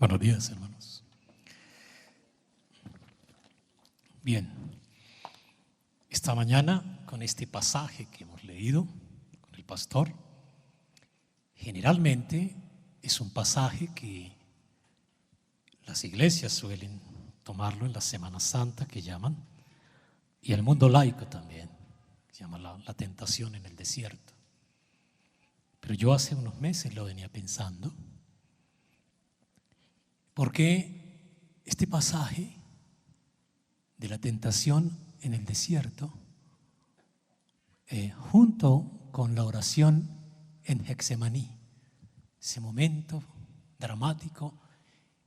Buenos días, hermanos. Bien, esta mañana con este pasaje que hemos leído con el pastor, generalmente es un pasaje que las iglesias suelen tomarlo en la Semana Santa, que llaman, y el mundo laico también, que llama la tentación en el desierto. Pero yo hace unos meses lo venía pensando, porque este pasaje de la tentación en el desierto, junto con la oración en Getsemaní, ese momento dramático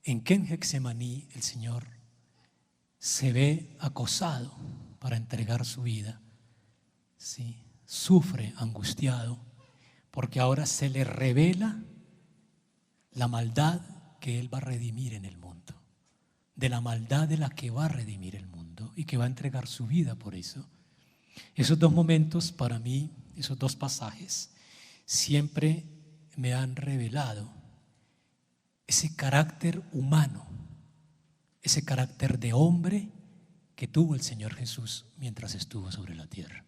en que en Getsemaní el Señor se ve acosado para entregar su vida, ¿sí? Sufre angustiado porque ahora se le revela la maldad que Él va a redimir en el mundo, de la maldad de la que va a redimir el mundo y que va a entregar su vida por eso. Esos dos momentos para mí, esos dos pasajes, siempre me han revelado ese carácter humano, ese carácter de hombre que tuvo el Señor Jesús mientras estuvo sobre la tierra.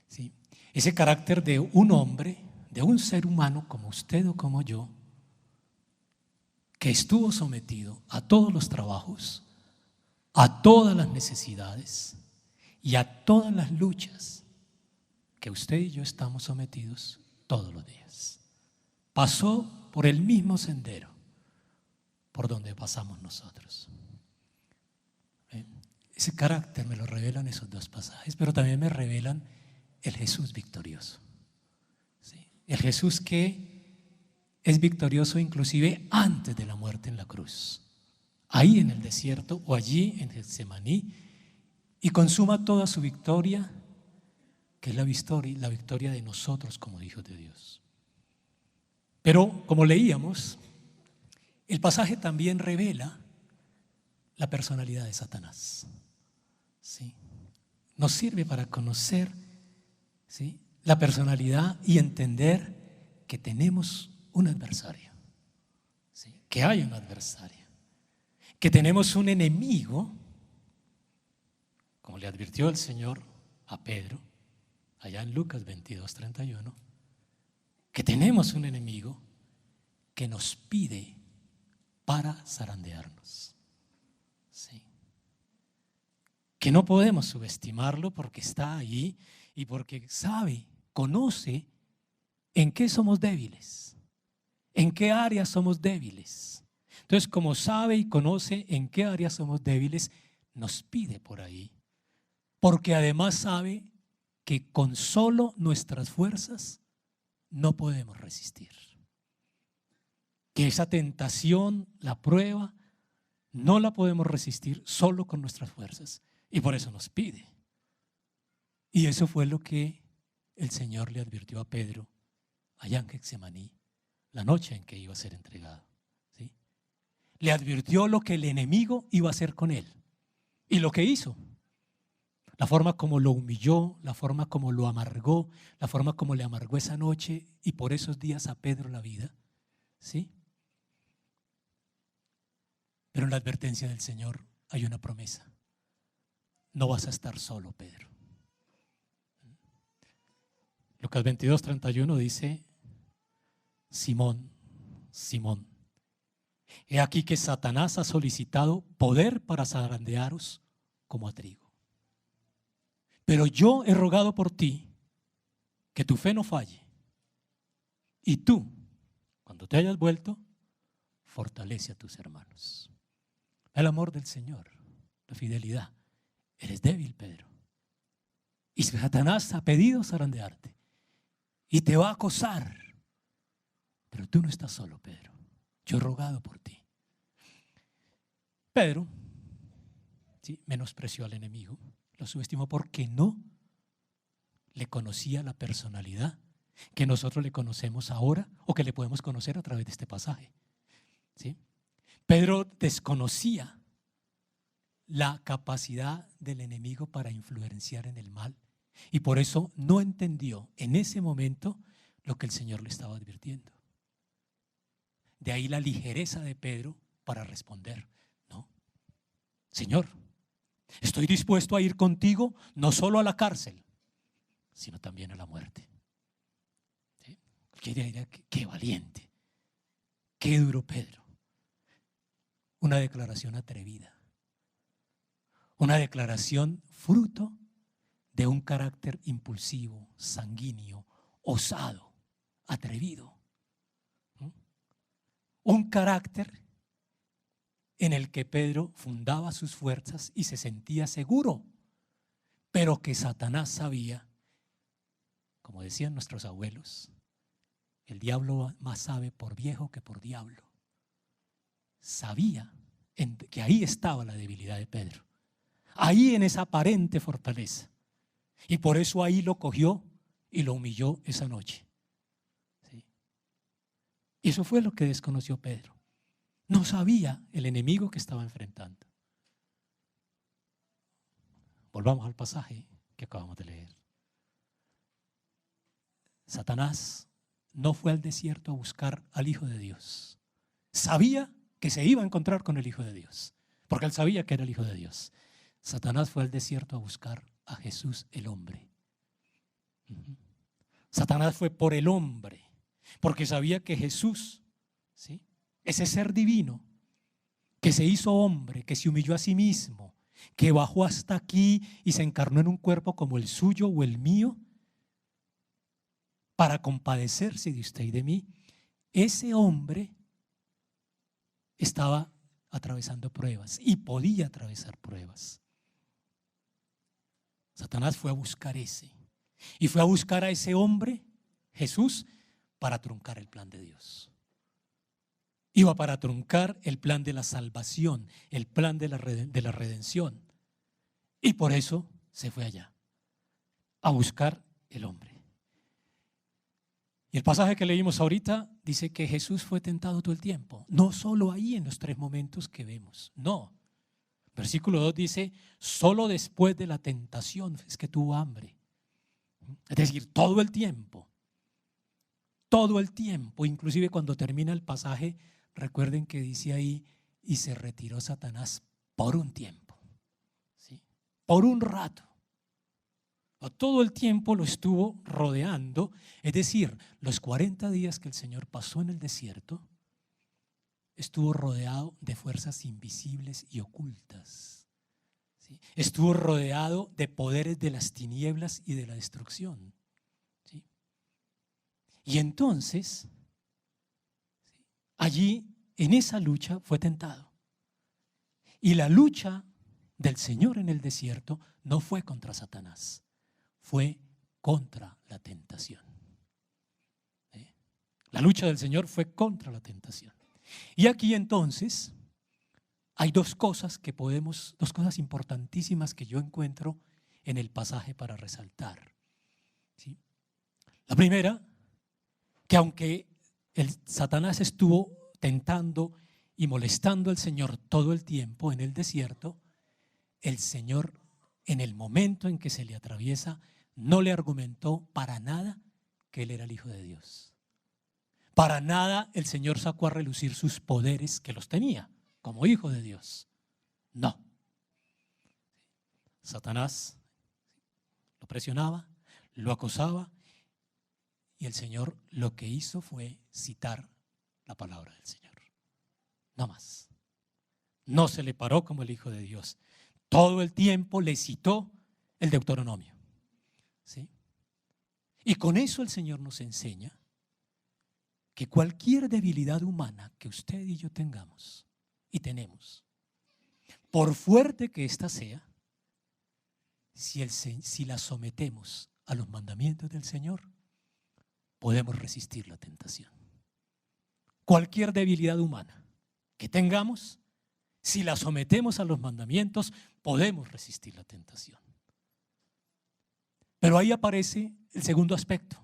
¿Sí? Ese carácter de un hombre, de un ser humano como usted o como yo, que estuvo sometido a todos los trabajos, a todas las necesidades y a todas las luchas que usted y yo estamos sometidos todos los días. Pasó por el mismo sendero por donde pasamos nosotros. Ese carácter me lo revelan esos dos pasajes, pero también me revelan el Jesús victorioso. ¿Sí? El Jesús que es victorioso inclusive antes de la muerte en la cruz, ahí en el desierto o allí en Getsemaní, y consuma toda su victoria, que es la victoria de nosotros como hijos de Dios. Pero como leíamos, el pasaje también revela la personalidad de Satanás. ¿Sí? Nos sirve para conocer, ¿sí?, la personalidad y entender que tenemos un adversario, ¿sí?, que hay un adversario, que tenemos un enemigo, como le advirtió el Señor a Pedro allá en Lucas 22:31, que tenemos un enemigo que nos pide para zarandearnos, ¿sí?, que no podemos subestimarlo porque está allí y porque sabe, conoce en qué somos débiles, en qué áreas somos débiles. Entonces, como sabe y conoce en qué áreas somos débiles, nos pide por ahí, porque además sabe que con solo nuestras fuerzas no podemos resistir, que esa tentación, la prueba, no la podemos resistir solo con nuestras fuerzas, y por eso nos pide. Y eso fue lo que el Señor le advirtió a Pedro allá en Getsemaní, la noche en que iba a ser entregado, ¿sí? Le advirtió lo que el enemigo iba a hacer con él y lo que hizo, la forma como lo humilló, la forma como lo amargó, la forma como le amargó esa noche y por esos días a Pedro la vida, ¿sí? Pero en la advertencia del Señor hay una promesa: no vas a estar solo, Pedro. Lucas 22:31 dice: Simón, Simón, he aquí que Satanás ha solicitado poder para zarandearos como a trigo. Pero yo he rogado por ti que tu fe no falle. Y tú, cuando te hayas vuelto, fortalece a tus hermanos. El amor del Señor, la fidelidad. Eres débil, Pedro. Y Satanás ha pedido zarandearte y te va a acosar. Pero tú no estás solo, Pedro. Yo he rogado por ti. Pedro, ¿sí?, menospreció al enemigo, lo subestimó porque no le conocía la personalidad que nosotros le conocemos ahora o que le podemos conocer a través de este pasaje, ¿sí? Pedro desconocía la capacidad del enemigo para influenciar en el mal y por eso no entendió en ese momento lo que el Señor le estaba advirtiendo. De ahí la ligereza de Pedro para responder. No, Señor, estoy dispuesto a ir contigo no solo a la cárcel, sino también a la muerte. ¿Sí? Cualquiera dirá, qué valiente, qué duro Pedro. Una declaración atrevida, una declaración fruto de un carácter impulsivo, sanguíneo, osado, atrevido. Un carácter en el que Pedro fundaba sus fuerzas y se sentía seguro, pero que Satanás sabía, como decían nuestros abuelos, el diablo más sabe por viejo que por diablo. Sabía que ahí estaba la debilidad de Pedro, ahí en esa aparente fortaleza, y por eso ahí lo cogió y lo humilló esa noche. ¿Sí? Y eso fue lo que desconoció Pedro. No sabía el enemigo que estaba enfrentando. Volvamos al pasaje que acabamos de leer. Satanás no fue al desierto a buscar al Hijo de Dios. Sabía que se iba a encontrar con el Hijo de Dios, porque él sabía que era el Hijo de Dios. Satanás fue al desierto a buscar a Jesús el hombre. Satanás fue por el hombre, porque sabía que Jesús, ¿sí?, ese ser divino que se hizo hombre, que se humilló a sí mismo, que bajó hasta aquí y se encarnó en un cuerpo como el suyo o el mío, para compadecerse de usted y de mí. Ese hombre estaba atravesando pruebas y podía atravesar pruebas. Satanás fue a buscar ese, y fue a buscar a ese hombre, Jesús, para truncar el plan de Dios. Iba para truncar el plan de la salvación, el plan de la redención. Y por eso se fue allá, a buscar el hombre. Y el pasaje que leímos ahorita dice que Jesús fue tentado todo el tiempo. No solo ahí en los 3 momentos que vemos, no. Versículo 2 dice, solo después de la tentación es que tuvo hambre. Es decir, todo el tiempo, inclusive cuando termina el pasaje, recuerden que dice ahí, y se retiró Satanás por un tiempo, ¿sí?, por un rato. Todo el tiempo lo estuvo rodeando, es decir, los 40 días que el Señor pasó en el desierto, estuvo rodeado de fuerzas invisibles y ocultas, ¿sí? Estuvo rodeado de poderes de las tinieblas y de la destrucción, ¿sí? Y entonces, allí en esa lucha fue tentado. Y la lucha del Señor en el desierto no fue contra Satanás, fue contra la tentación. La lucha del Señor fue contra la tentación. Y aquí entonces hay dos cosas importantísimas que yo encuentro en el pasaje para resaltar, ¿sí? La primera, que aunque Satanás estuvo tentando y molestando al Señor todo el tiempo en el desierto, el Señor, en el momento en que se le atraviesa, no le argumentó para nada que él era el Hijo de Dios. Para nada el Señor sacó a relucir sus poderes, que los tenía como Hijo de Dios. No. Satanás lo presionaba, lo acosaba, y el Señor lo que hizo fue citar la palabra del Señor. No más. No se le paró como el Hijo de Dios. Todo el tiempo le citó el Deuteronomio, ¿sí? Y con eso el Señor nos enseña que cualquier debilidad humana que usted y yo tengamos y tenemos, por fuerte que ésta sea, si la sometemos a los mandamientos del Señor, podemos resistir la tentación. Cualquier debilidad humana que tengamos, si la sometemos a los mandamientos, podemos resistir la tentación. Pero ahí aparece el segundo aspecto,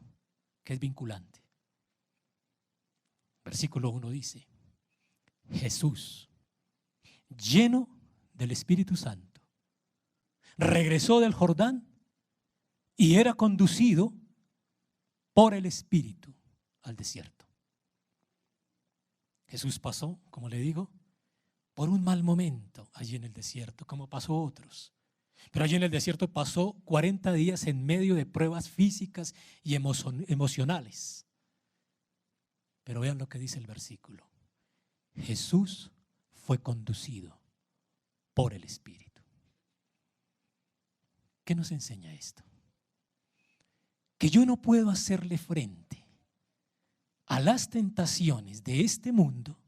que es vinculante. Versículo 1 dice, Jesús, lleno del Espíritu Santo, regresó del Jordán y era conducido por el Espíritu al desierto. Jesús pasó, como le digo, por un mal momento allí en el desierto, como pasó a otros. Pero allí en el desierto pasó 40 días en medio de pruebas físicas y emocionales. Pero vean lo que dice el versículo. Jesús fue conducido por el Espíritu. ¿Qué nos enseña esto? Que yo no puedo hacerle frente a las tentaciones de este mundo,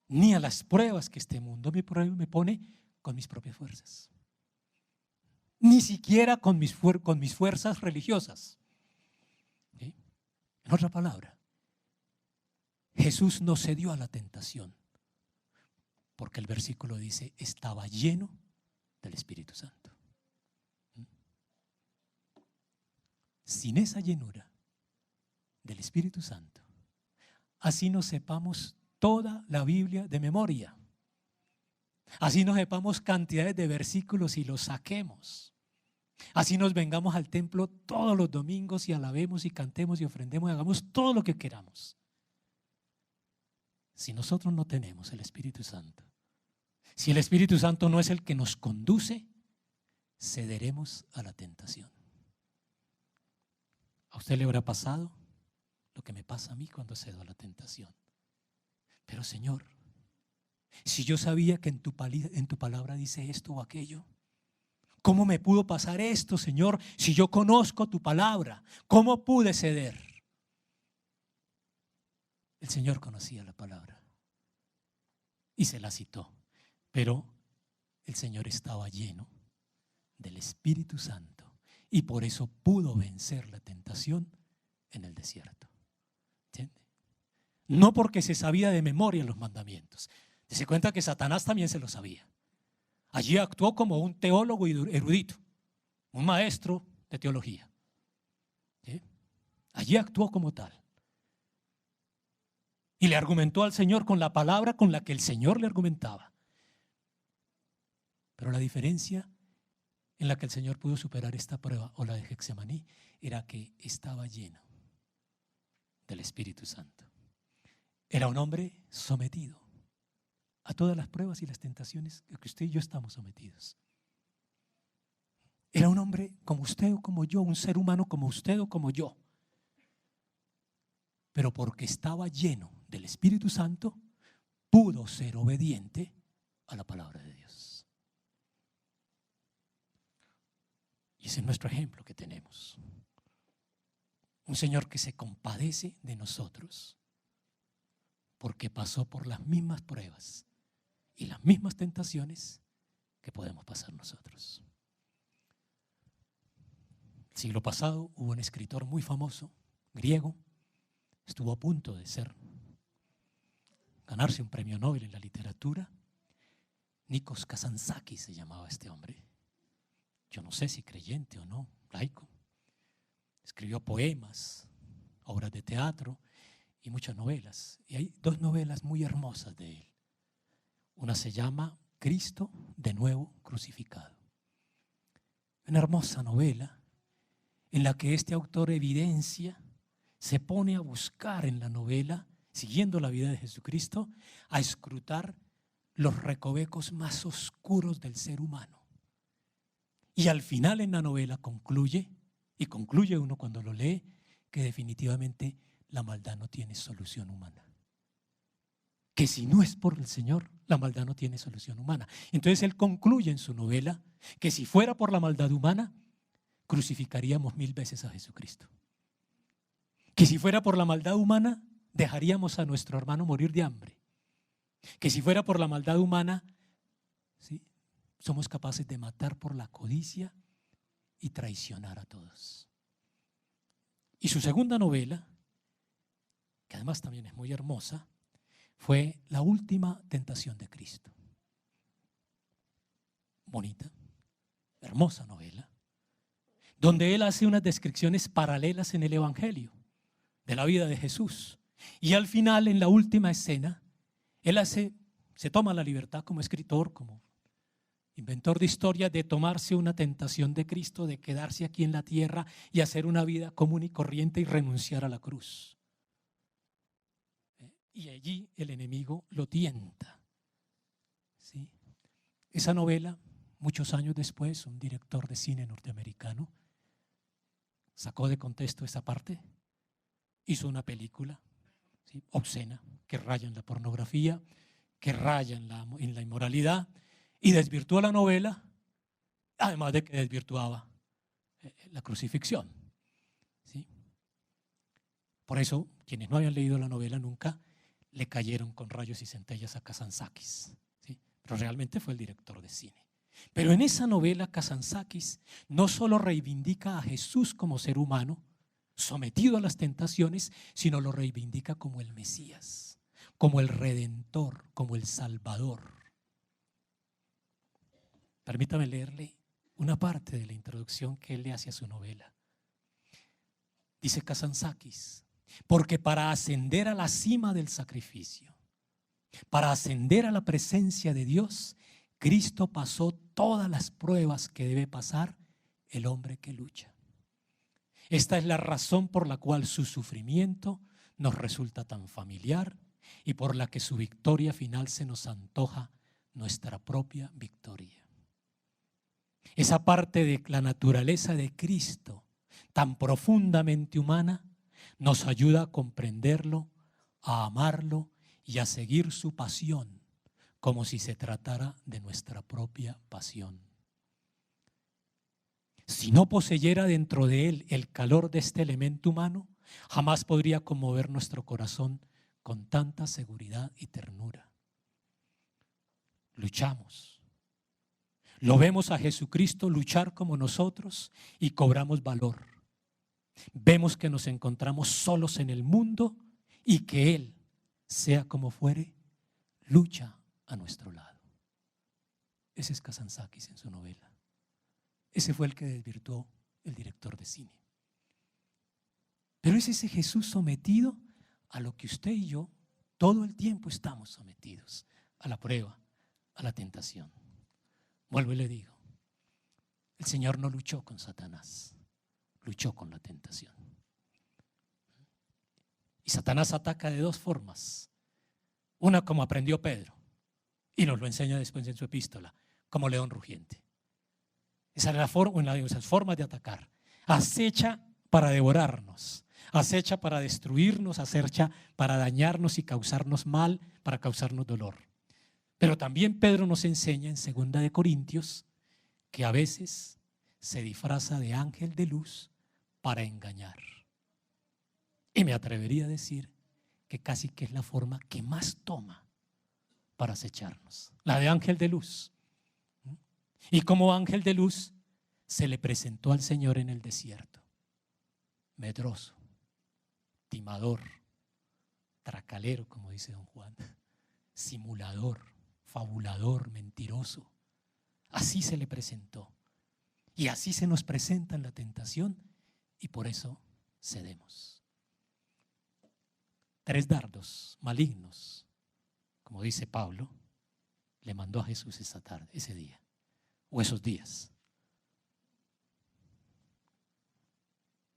ni a las pruebas que este mundo me pone con mis propias fuerzas. Ni siquiera con mis fuerzas religiosas. ¿Sí? En otra palabra, Jesús no cedió a la tentación, porque el versículo dice, estaba lleno del Espíritu Santo. Sin esa llenura del Espíritu Santo, así no sepamos toda la Biblia de memoria, así no sepamos cantidades de versículos y los saquemos, así nos vengamos al templo todos los domingos y alabemos y cantemos y ofrendemos y hagamos todo lo que queramos. Si nosotros no tenemos el Espíritu Santo, si el Espíritu Santo no es el que nos conduce, cederemos a la tentación. ¿A usted le habrá pasado lo que me pasa a mí cuando cedo a la tentación? Pero Señor, si yo sabía que en tu palabra dice esto o aquello, ¿cómo me pudo pasar esto, Señor? Si yo conozco tu palabra, ¿cómo pude ceder? El Señor conocía la palabra y se la citó, pero el Señor estaba lleno del Espíritu Santo y por eso pudo vencer la tentación en el desierto. ¿Entiende? No porque se sabía de memoria los mandamientos. Se cuenta que Satanás también se lo sabía. Allí actuó como un teólogo erudito, un maestro de teología. ¿Sí? Allí actuó como tal. Y le argumentó al Señor con la palabra con la que el Señor le argumentaba. Pero la diferencia en la que el Señor pudo superar esta prueba, o la de Getsemaní, era que estaba lleno del Espíritu Santo. Era un hombre sometido a todas las pruebas y las tentaciones que usted y yo estamos sometidos. Era un hombre como usted o como yo, un ser humano como usted o como yo. Pero porque estaba lleno del Espíritu Santo, pudo ser obediente a la palabra de Dios. Y ese es nuestro ejemplo que tenemos. Un Señor que se compadece de nosotros porque pasó por las mismas pruebas y las mismas tentaciones que podemos pasar nosotros. El siglo pasado hubo un escritor muy famoso, griego, estuvo a punto de ganarse un premio Nobel en la literatura. Nikos Kazantzakis se llamaba este hombre. Yo no sé si creyente o no, laico. Escribió poemas, obras de teatro y muchas novelas. Y hay dos novelas muy hermosas de él. Una se llama Cristo de nuevo crucificado. Una hermosa novela en la que este autor evidencia, se pone a buscar en la novela, siguiendo la vida de Jesucristo, a escrutar los recovecos más oscuros del ser humano. Y al final en la novela concluye, y concluye uno cuando lo lee, que definitivamente la maldad no tiene solución humana. Que si no es por el Señor, la maldad no tiene solución humana. Entonces él concluye en su novela que si fuera por la maldad humana, crucificaríamos 1000 veces a Jesucristo. Que si fuera por la maldad humana, dejaríamos a nuestro hermano morir de hambre. Que si fuera por la maldad humana, ¿sí?, somos capaces de matar por la codicia y traicionar a todos. Y su segunda novela, que además también es muy hermosa, fue La última tentación de Cristo. Bonita, hermosa novela, donde él hace unas descripciones paralelas en el Evangelio de la vida de Jesús. Y al final, en la última escena, él se toma la libertad como escritor, como inventor de historia, de tomarse una tentación de Cristo, de quedarse aquí en la tierra y hacer una vida común y corriente y renunciar a la cruz. Y allí el enemigo lo tienta ¿sí? Esa novela, muchos años después, un director de cine norteamericano sacó de contexto esa parte, hizo una película, ¿sí?, obscena, que raya en la pornografía, que raya en la inmoralidad, y desvirtuó la novela, además de que desvirtuaba la crucifixión, ¿sí? Por eso, quienes no habían leído la novela nunca, le cayeron con rayos y centellas a Kazantzakis, ¿sí? Pero realmente fue el director de cine. Pero en esa novela Kazantzakis no solo reivindica a Jesús como ser humano, sometido a las tentaciones, sino lo reivindica como el Mesías, como el Redentor, como el Salvador. Permítame leerle una parte de la introducción que él le hace a su novela. Dice Kazantzakis: porque para ascender a la cima del sacrificio, para ascender a la presencia de Dios, Cristo pasó todas las pruebas que debe pasar el hombre que lucha. Esta es la razón por la cual su sufrimiento nos resulta tan familiar y por la que su victoria final se nos antoja nuestra propia victoria. Esa parte de la naturaleza de Cristo, tan profundamente humana, nos ayuda a comprenderlo, a amarlo y a seguir su pasión como si se tratara de nuestra propia pasión. Si no poseyera dentro de él el calor de este elemento humano, jamás podría conmover nuestro corazón con tanta seguridad y ternura. Luchamos. Lo vemos a Jesucristo luchar como nosotros y cobramos valor. Vemos que nos encontramos solos en el mundo y que Él, sea como fuere, lucha a nuestro lado. Ese es Kazantzakis en su novela. Ese fue el que desvirtuó el director de cine. Pero es ese Jesús sometido a lo que usted y yo todo el tiempo estamos sometidos, a la prueba, a la tentación. Vuelvo y le digo, el Señor no luchó con Satanás, luchó con la tentación. Y Satanás ataca de dos formas. Una, como aprendió Pedro, y nos lo enseña después en su epístola, como león rugiente. Esa es una de esas formas de atacar. Acecha para devorarnos, acecha para destruirnos, acecha para dañarnos y causarnos mal, para causarnos dolor. Pero también Pedro nos enseña en 2 de Corintios que a veces se disfraza de ángel de luz para engañar. Y me atrevería a decir que casi que es la forma que más toma para acecharnos, la de ángel de luz. Y como ángel de luz se le presentó al Señor en el desierto, medroso, timador, tracalero, como dice don Juan, simulador, fabulador, mentiroso. Así se le presentó y así se nos presenta en la tentación y por eso cedemos. 3 dardos malignos, como dice Pablo, le mandó a Jesús esa tarde, ese día o esos días.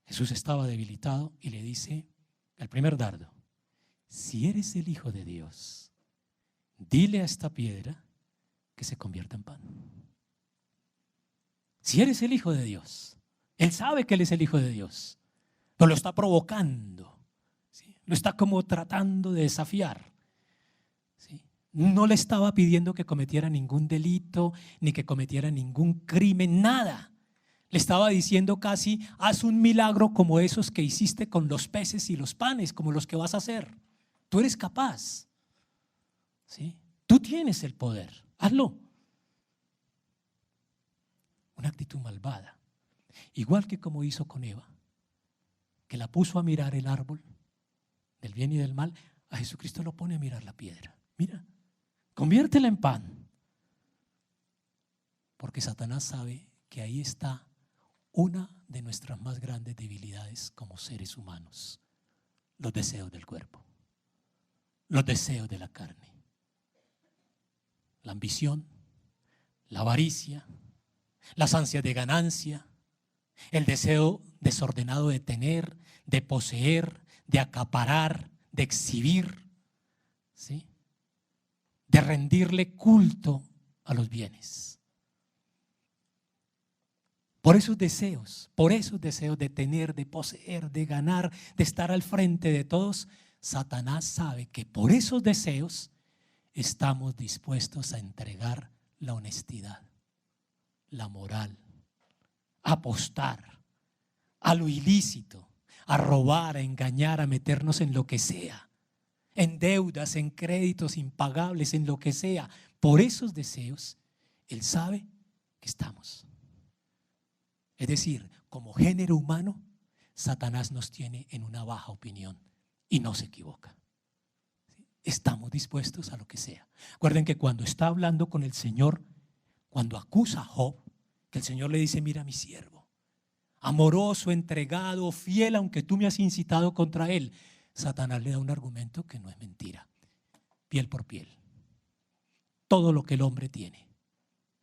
Jesús estaba debilitado y le dice el primer dardo: si eres el Hijo de Dios, dile a esta piedra que se convierta en pan. Si eres el Hijo de Dios, Él sabe que Él es el Hijo de Dios, pero lo está provocando, ¿sí? Lo está como tratando de desafiar, ¿sí? No le estaba pidiendo que cometiera ningún delito, ni que cometiera ningún crimen, nada. Le estaba diciendo casi: haz un milagro como esos que hiciste con los peces y los panes, como los que vas a hacer. Tú eres capaz, ¿sí? Tú tienes el poder, hazlo. Una actitud malvada, igual que como hizo con Eva, que la puso a mirar el árbol del bien y del mal. A Jesucristo lo pone a mirar la piedra. Mira, conviértela en pan, porque Satanás sabe que ahí está una de nuestras más grandes debilidades como seres humanos: los deseos del cuerpo, los deseos de la carne, la ambición, la avaricia, las ansias de ganancia, el deseo desordenado de tener, de poseer, de acaparar, de exhibir, ¿sí? de rendirle culto a los bienes. Por esos deseos de tener, de poseer, de ganar, de estar al frente de todos, Satanás sabe que por esos deseos estamos dispuestos a entregar la honestidad, la moral, a apostar a lo ilícito, a robar, a engañar, a meternos en lo que sea, en deudas, en créditos impagables, en lo que sea. Por esos deseos, Él sabe que estamos. Es decir, como género humano, Satanás nos tiene en una baja opinión y no se equivoca. Estamos dispuestos a lo que sea. Recuerden que cuando está hablando con el Señor, cuando acusa a Job, que el Señor le dice: mira mi siervo, amoroso, entregado, fiel, aunque tú me has incitado contra él. Satanás le da un argumento que no es mentira. Piel por piel. Todo lo que el hombre tiene,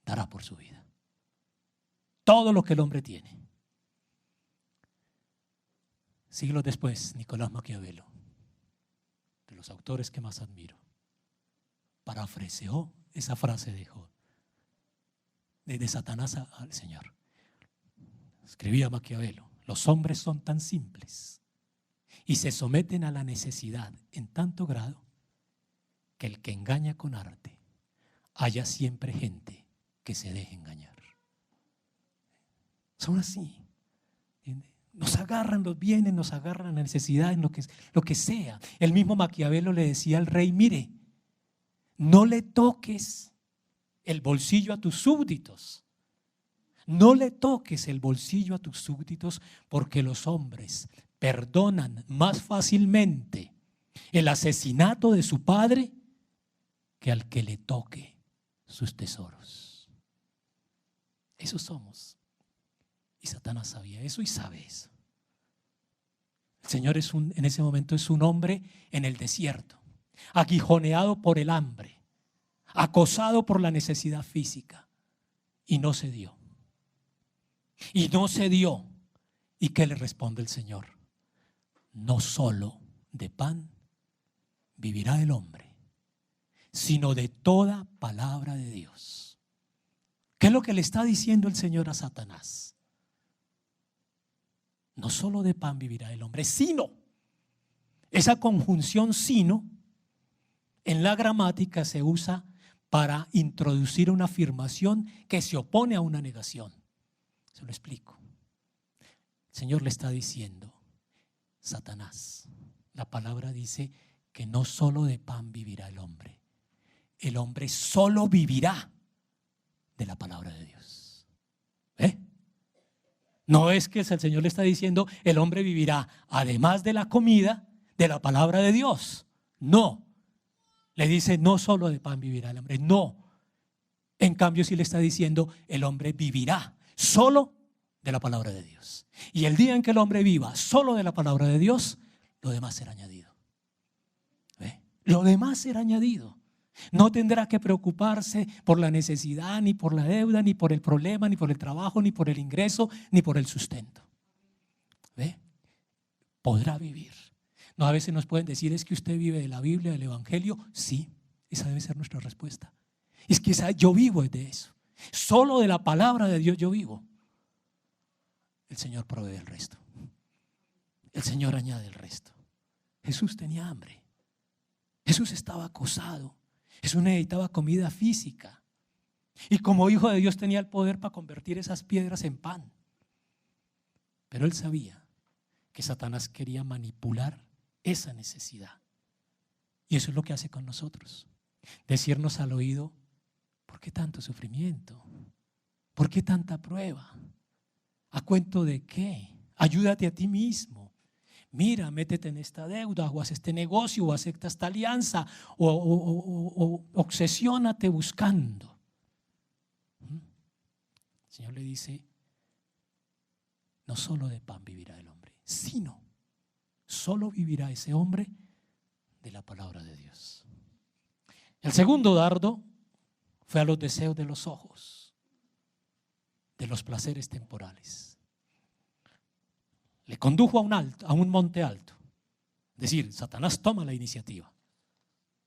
dará por su vida. Todo lo que el hombre tiene. Siglos después, Nicolás Maquiavelo, de los autores que más admiro, parafraseó esa frase de Job, de Satanás al Señor. Escribía Maquiavelo: los hombres son tan simples y se someten a la necesidad en tanto grado que el que engaña con arte haya siempre gente que se deje engañar. Son así. Nos agarran los bienes, nos agarran la necesidad, en lo que sea. El mismo Maquiavelo le decía al rey: mire, no le toques el bolsillo a tus súbditos. No le toques el bolsillo a tus súbditos, porque los hombres perdonan más fácilmente el asesinato de su padre que al que le toque sus tesoros. Esos somos. Y Satanás sabía eso y sabe eso. El Señor en ese momento es un hombre en el desierto, aguijoneado por el hambre, acosado por la necesidad física, y no se dio. Y no se dio. ¿Y qué le responde el Señor? No solo de pan vivirá el hombre, sino de toda palabra de Dios. ¿Qué es lo que le está diciendo el Señor a Satanás? No solo de pan vivirá el hombre, sino. Esa conjunción sino en la gramática se usa para introducir una afirmación que se opone a una negación. Se lo explico. El Señor le está diciendo: Satanás, la palabra dice que no solo de pan vivirá el hombre solo vivirá de la palabra de Dios. No es que el Señor le está diciendo: el hombre vivirá además de la comida, de la palabra de Dios. No, le dice: no solo de pan vivirá el hombre. No, en cambio sí le está diciendo: el hombre vivirá solo de la palabra de Dios. Y el día en que el hombre viva solo de la palabra de Dios, lo demás será añadido. Lo demás será añadido. No tendrá que preocuparse por la necesidad, ni por la deuda, ni por el problema, ni por el trabajo, ni por el ingreso, ni por el sustento. Podrá vivir. No, a veces nos pueden decir: es que usted vive de la Biblia, del Evangelio. Sí, esa debe ser nuestra respuesta. Es que yo vivo de eso. Solo de la palabra de Dios yo vivo. El Señor provee el resto. El Señor añade el resto. Jesús tenía hambre. Jesús estaba acosado. Jesús necesitaba comida física. Y como hijo de Dios tenía el poder para convertir esas piedras en pan. Pero él sabía que Satanás quería manipular esa necesidad. Y eso es lo que hace con nosotros. Decirnos al oído: ¿por qué tanto sufrimiento? ¿Por qué tanta prueba? ¿A cuento de qué? Ayúdate a ti mismo. Mira, métete en esta deuda, o haz este negocio, o acepta esta alianza, o obsesiónate buscando. El Señor le dice: no solo de pan vivirá el hombre, sino solo vivirá ese hombre de la palabra de Dios. El segundo dardo fue a los deseos de los ojos, de los placeres temporales. Le condujo a un monte alto. Es decir, Satanás toma la iniciativa.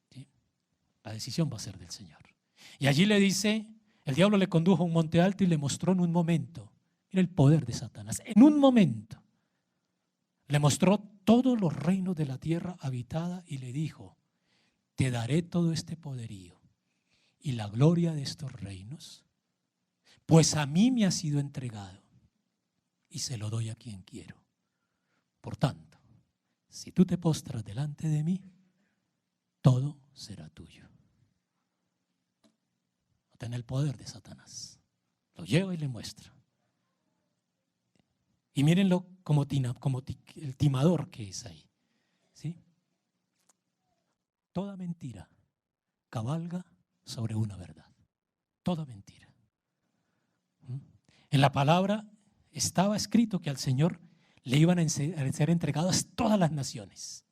¿Sí? La decisión va a ser del Señor. Y allí le dice, el diablo le condujo a un monte alto y le mostró en un momento, mira el poder de Satanás, en un momento le mostró todos los reinos de la tierra habitada y le dijo, te daré todo este poderío y la gloria de estos reinos, pues a mí me ha sido entregado y se lo doy a quien quiero. Por tanto, si tú te postras delante de mí, todo será tuyo. No tiene el poder de Satanás. Lo lleva y le muestra. Y mírenlo como el timador que es ahí. ¿Sí? Toda mentira cabalga sobre una verdad. Toda mentira. En la palabra estaba escrito que al Señor le iban a ser entregadas todas las naciones.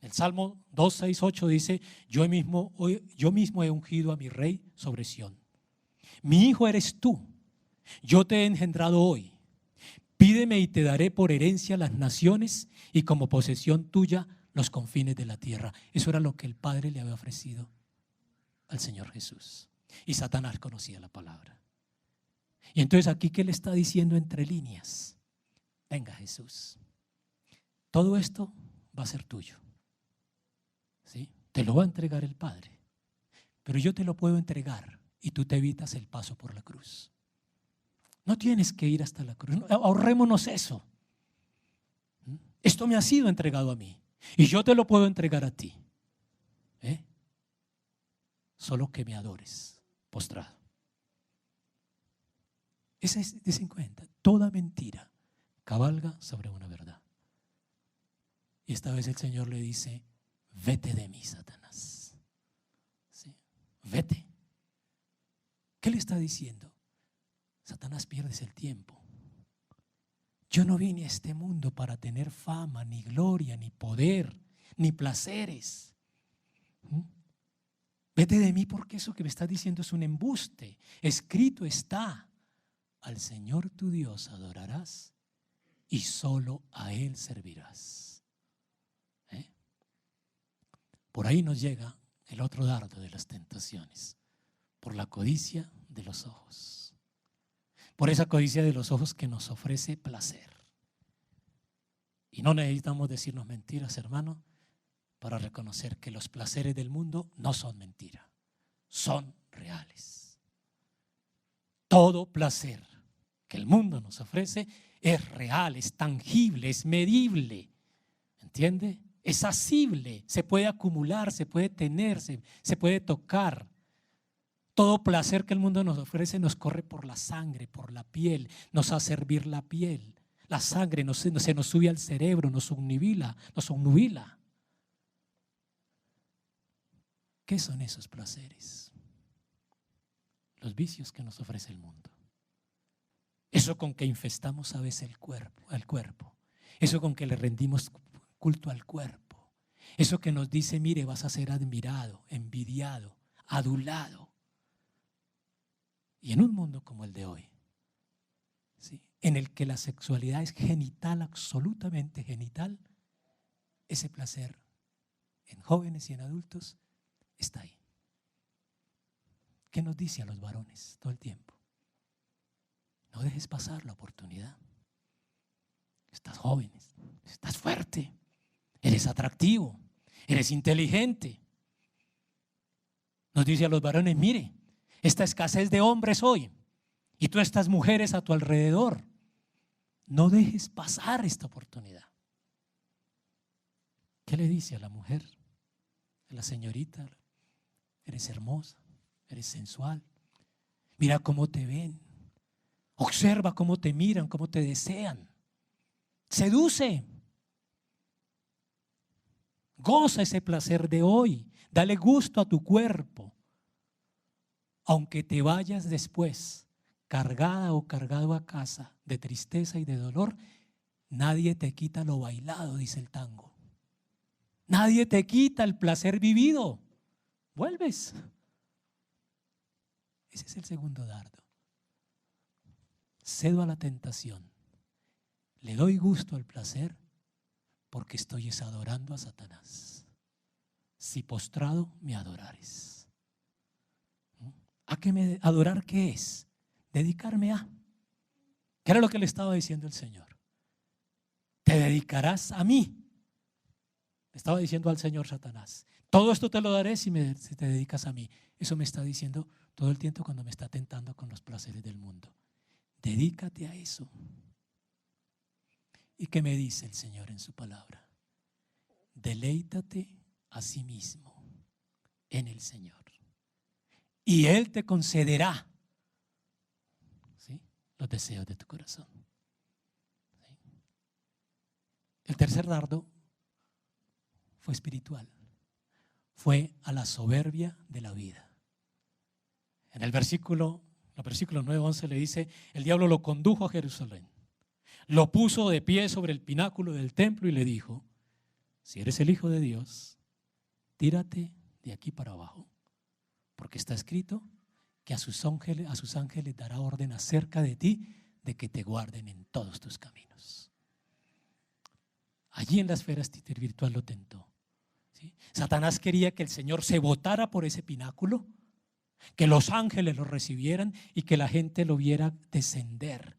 El Salmo 2, 6, 8 dice, yo mismo he ungido a mi rey sobre Sión. Mi hijo eres tú, yo te he engendrado hoy. Pídeme y te daré por herencia las naciones y como posesión tuya los confines de la tierra. Eso era lo que el Padre le había ofrecido al Señor Jesús. Y Satanás conocía la palabra. Y entonces aquí, ¿qué le está diciendo entre líneas? Venga, Jesús, todo esto va a ser tuyo. ¿Sí? Te lo va a entregar el Padre, pero yo te lo puedo entregar y tú te evitas el paso por la cruz. No tienes que ir hasta la cruz, ahorrémonos eso. Esto me ha sido entregado a mí y yo te lo puedo entregar a ti. Solo que me adores postrado. Esa es de 50. Toda mentira cabalga sobre una verdad. Y esta vez el Señor le dice, vete de mí, Satanás. ¿Sí? Vete. ¿Qué le está diciendo? Satanás, pierdes el tiempo. Yo no vine a este mundo para tener fama, ni gloria, ni poder, ni placeres. Vete de mí porque eso que me estás diciendo es un embuste. Escrito está, al Señor tu Dios adorarás y solo a Él servirás. Por ahí nos llega el otro dardo de las tentaciones, por la codicia de los ojos. Por esa codicia de los ojos que nos ofrece placer. Y no necesitamos decirnos mentiras, hermano, para reconocer que los placeres del mundo no son mentira, son reales. Todo placer que el mundo nos ofrece es real, es tangible, es medible. ¿Entiende? Es asible, se puede acumular, se puede tener, se puede tocar. Todo placer que el mundo nos ofrece nos corre por la sangre, por la piel, nos hace hervir la piel. La sangre se nos sube al cerebro, nos obnubila. ¿Qué son esos placeres? Los vicios que nos ofrece el mundo. Eso con que infestamos a veces el cuerpo. Eso con que le rendimos culto al cuerpo. Eso que nos dice, mire, vas a ser admirado, envidiado, adulado. Y en un mundo como el de hoy, ¿sí?, en el que la sexualidad es genital, absolutamente genital, ese placer en jóvenes y en adultos está ahí. ¿Qué nos dice a los varones todo el tiempo? No dejes pasar la oportunidad. Estás joven, estás fuerte, eres atractivo, eres inteligente. Nos dice a los varones, mire, esta escasez de hombres hoy y todas estas mujeres a tu alrededor, no dejes pasar esta oportunidad. ¿Qué le dice a la mujer, a la señorita? Eres hermosa, eres sensual, mira cómo te ven, observa cómo te miran, cómo te desean, seduce, goza ese placer de hoy, dale gusto a tu cuerpo, aunque te vayas después cargada o cargado a casa de tristeza y de dolor, nadie te quita lo bailado, dice el tango. Nadie te quita el placer vivido. Vuelves. Ese es el segundo dardo. Cedo a la tentación. Le doy gusto al placer porque estoy adorando a Satanás. Si postrado me adorares. ¿Adorar qué es? Dedicarme a. ¿Qué era lo que le estaba diciendo el Señor? Te dedicarás a mí. Le estaba diciendo al Señor Satanás. Todo esto te lo daré si te dedicas a mí. Eso me está diciendo todo el tiempo cuando me está tentando con los placeres del mundo. Dedícate a eso. ¿Y qué me dice el Señor en su palabra? Deleítate a sí mismo en el Señor y Él te concederá, ¿sí?, los deseos de tu corazón. ¿Sí? El tercer dardo fue espiritual, fue a la soberbia de la vida. En el versículo 9-11 le dice: el diablo lo condujo a Jerusalén, lo puso de pie sobre el pináculo del templo y le dijo: si eres el Hijo de Dios, tírate de aquí para abajo, porque está escrito que a sus ángeles dará orden acerca de ti, de que te guarden en todos tus caminos. Allí en la esfera virtual lo tentó. ¿Sí? Satanás quería que el Señor se botara por ese pináculo, que los ángeles lo recibieran y que la gente lo viera descender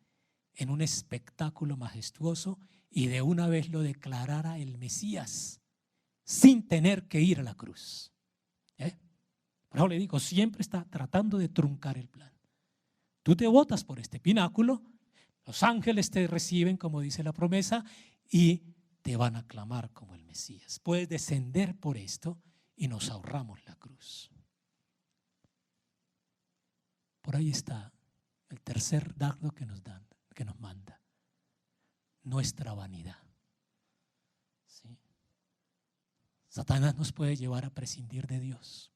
en un espectáculo majestuoso y de una vez lo declarara el Mesías sin tener que ir a la cruz. Por eso le digo, siempre está tratando de truncar el plan. Tú te botas por este pináculo, los ángeles te reciben, como dice la promesa, y te van a aclamar como el Mesías. Puedes descender por esto y nos ahorramos la cruz. Por ahí está el tercer dardo que nos manda: nuestra vanidad. ¿Sí? Satanás nos puede llevar a prescindir de Dios.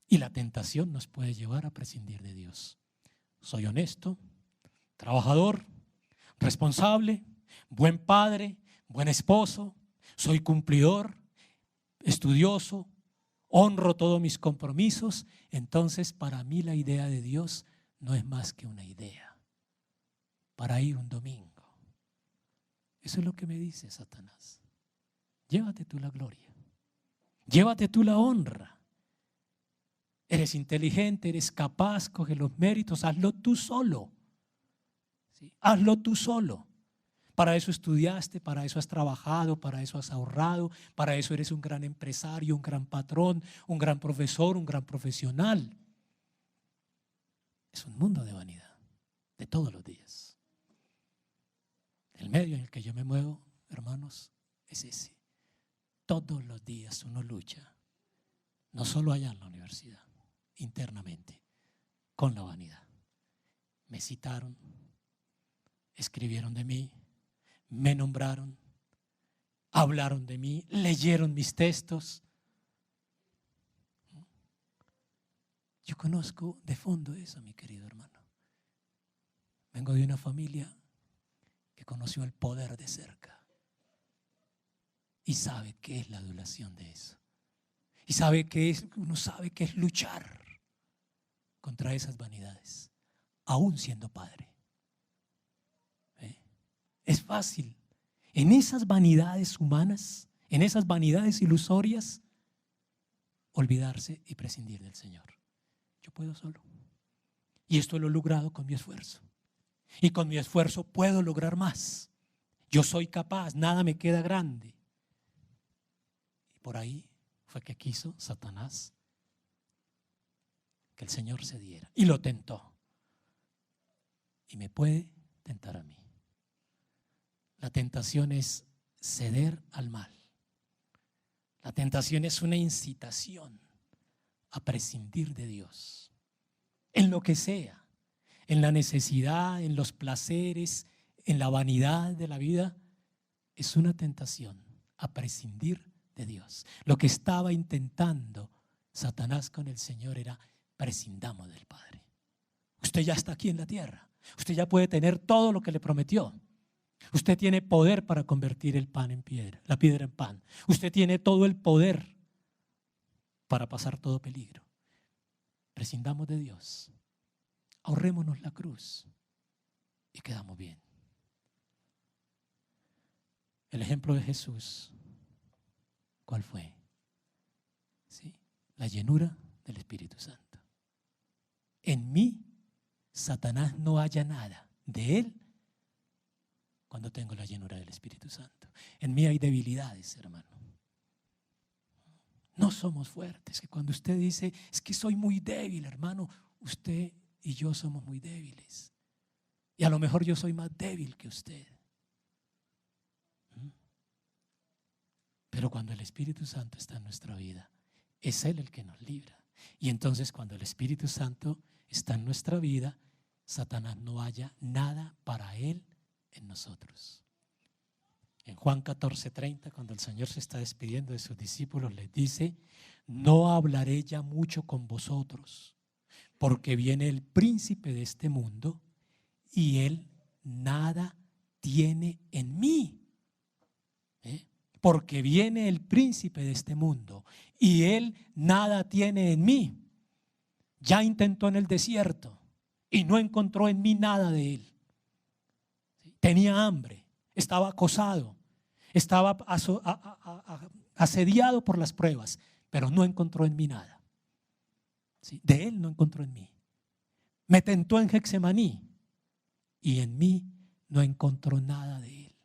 Y la tentación nos puede llevar a prescindir de Dios. Soy honesto, trabajador, responsable, buen padre, buen esposo, soy cumplidor, estudioso, honro todos mis compromisos. Entonces, para mí la idea de Dios no es más que una idea para ir un domingo. Eso es lo que me dice Satanás. Llévate tú la gloria, llévate tú la honra. Eres inteligente, eres capaz, coge los méritos, hazlo tú solo. ¿Sí? Hazlo tú solo. Para eso estudiaste, para eso has trabajado, para eso has ahorrado, para eso eres un gran empresario, un gran patrón, un gran profesor, un gran profesional. Es un mundo de vanidad, de todos los días. El medio en el que yo me muevo, hermanos, es ese. Todos los días uno lucha, no solo allá en la universidad, internamente, con la vanidad. Me citaron, escribieron de mí, me nombraron, hablaron de mí, leyeron mis textos. Yo conozco de fondo eso, mi querido hermano. Vengo de una familia que conoció el poder de cerca y sabe qué es la adulación de eso. Y uno sabe qué es luchar contra esas vanidades, aún siendo padre. Es fácil en esas vanidades humanas, en esas vanidades ilusorias, olvidarse y prescindir del Señor. Yo puedo solo. Y esto lo he logrado con mi esfuerzo. Y con mi esfuerzo puedo lograr más. Yo soy capaz, nada me queda grande. Y por ahí fue que quiso Satanás que el Señor se diera. Y lo tentó. Y me puede tentar a mí. La tentación es ceder al mal. La tentación es una incitación a prescindir de Dios. En lo que sea, en la necesidad, en los placeres, en la vanidad de la vida, es una tentación a prescindir de Dios. Lo que estaba intentando Satanás con el Señor era: prescindamos del Padre. Usted ya está aquí en la tierra. Usted ya puede tener todo lo que le prometió. Usted tiene poder para convertir el pan en piedra, la piedra en pan. Usted tiene todo el poder para pasar todo peligro. Prescindamos de Dios. Ahorrémonos la cruz y quedamos bien. El ejemplo de Jesús, ¿cuál fue? ¿Sí? La llenura del Espíritu Santo. en mí Satanás no haya nada de él cuando tengo la llenura del Espíritu Santo. En mí hay debilidades, hermano. No somos fuertes. Que cuando usted dice, es que soy muy débil, hermano, usted y yo somos muy débiles. Y a lo mejor yo soy más débil que usted. Pero cuando el Espíritu Santo está en nuestra vida, es Él el que nos libra. Y entonces cuando el Espíritu Santo está en nuestra vida, Satanás no haya nada para Él en nosotros. En Juan 14:30, cuando el Señor se está despidiendo de sus discípulos, les dice: no hablaré ya mucho con vosotros, porque viene el príncipe de este mundo y él nada tiene en mí. Porque viene el príncipe de este mundo y él nada tiene en mí. Ya intentó en el desierto y no encontró en mí nada de él. Tenía hambre, estaba acosado, estaba asediado por las pruebas, pero no encontró en mí nada. De él no encontró en mí. Me tentó en Getsemaní y en mí no encontró nada de él,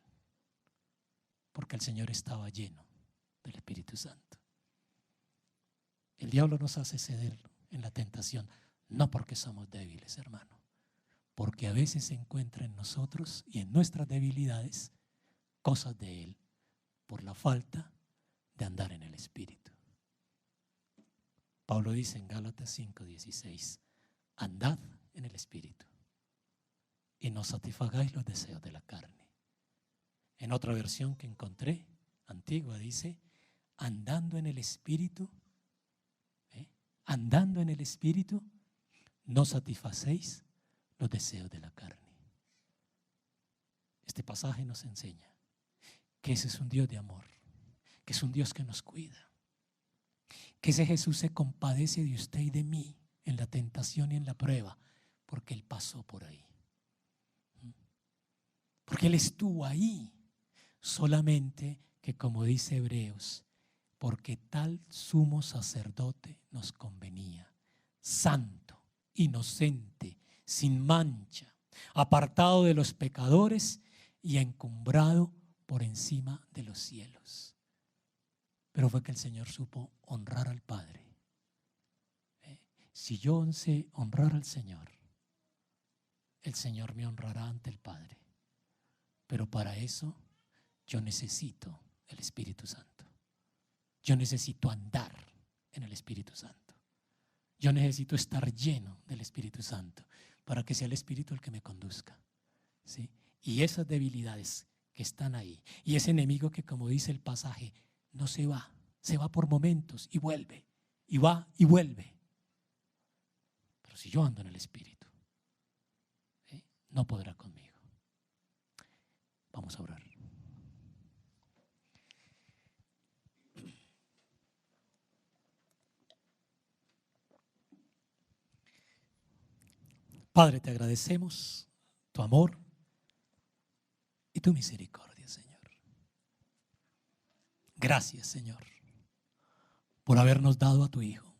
porque el Señor estaba lleno del Espíritu Santo. El diablo nos hace ceder en la tentación, no porque somos débiles, hermano, porque a veces se encuentra en nosotros y en nuestras debilidades cosas de Él por la falta de andar en el Espíritu. Pablo dice en Gálatas 5:16: andad en el Espíritu y no satisfagáis los deseos de la carne. En otra versión que encontré, antigua, dice: andando en el Espíritu, andando en el Espíritu, no satisfacéis los deseos de la carne. Este pasaje nos enseña que ese es un Dios de amor, que es un Dios que nos cuida, que ese Jesús se compadece de usted y de mí en la tentación y en la prueba, porque Él pasó por ahí, porque Él estuvo ahí. Solamente que, como dice Hebreos, porque tal sumo sacerdote nos convenía, santo, inocente, sin mancha, apartado de los pecadores y encumbrado por encima de los cielos. Pero fue que el Señor supo honrar al Padre. Si yo sé honrar al Señor, el Señor me honrará ante el Padre. Pero para eso yo necesito el Espíritu Santo. Yo necesito andar en el Espíritu Santo. Yo necesito estar lleno del Espíritu Santo para que sea el Espíritu el que me conduzca, ¿sí? Y esas debilidades que están ahí, y ese enemigo que, como dice el pasaje, no se va, se va por momentos y vuelve, y va y vuelve. Pero si yo ando en el Espíritu, ¿sí?, no podrá conmigo. Vamos a orar. Padre, te agradecemos tu amor y tu misericordia, Señor. Gracias, Señor, por habernos dado a tu Hijo.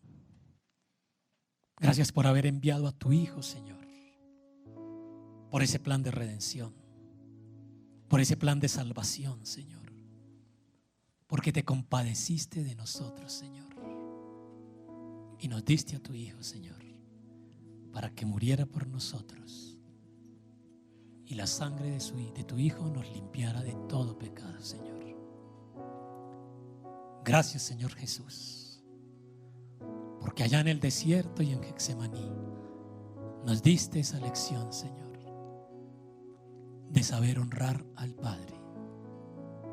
Gracias por haber enviado a tu Hijo, Señor, por ese plan de redención, por ese plan de salvación, Señor, porque te compadeciste de nosotros, Señor, y nos diste a tu Hijo, Señor, para que muriera por nosotros y la sangre de tu Hijo nos limpiara de todo pecado, Señor. Gracias, Señor Jesús, porque allá en el desierto y en Getsemaní nos diste esa lección, Señor, de saber honrar al Padre,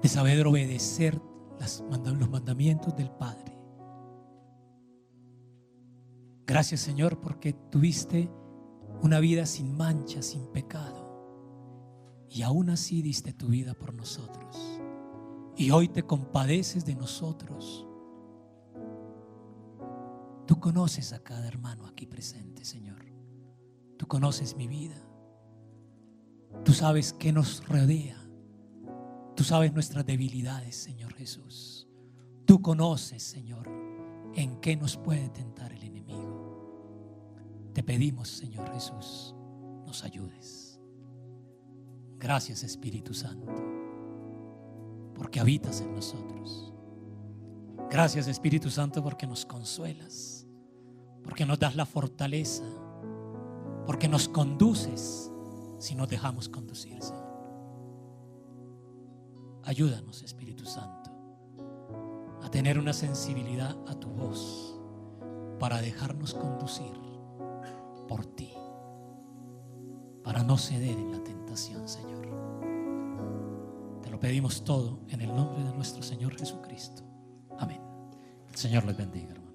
de saber obedecer los mandamientos del Padre. Gracias, Señor, porque tuviste una vida sin mancha, sin pecado, y aún así diste tu vida por nosotros. Y hoy te compadeces de nosotros. Tú conoces a cada hermano aquí presente, Señor. Tú conoces mi vida. Tú sabes qué nos rodea. Tú sabes nuestras debilidades, Señor Jesús. Tú conoces, Señor, en qué nos puede tentar el enemigo. Te pedimos, Señor Jesús, nos ayudes. Gracias, Espíritu Santo, porque habitas en nosotros. Gracias, Espíritu Santo, porque nos consuelas, porque nos das la fortaleza, porque nos conduces si nos dejamos conducir, Señor. Ayúdanos, Espíritu Santo, a tener una sensibilidad a tu voz para dejarnos conducir por ti, para no ceder en la tentación, Señor. Te lo pedimos todo en el nombre de nuestro Señor Jesucristo. Amén. El Señor les bendiga, hermano.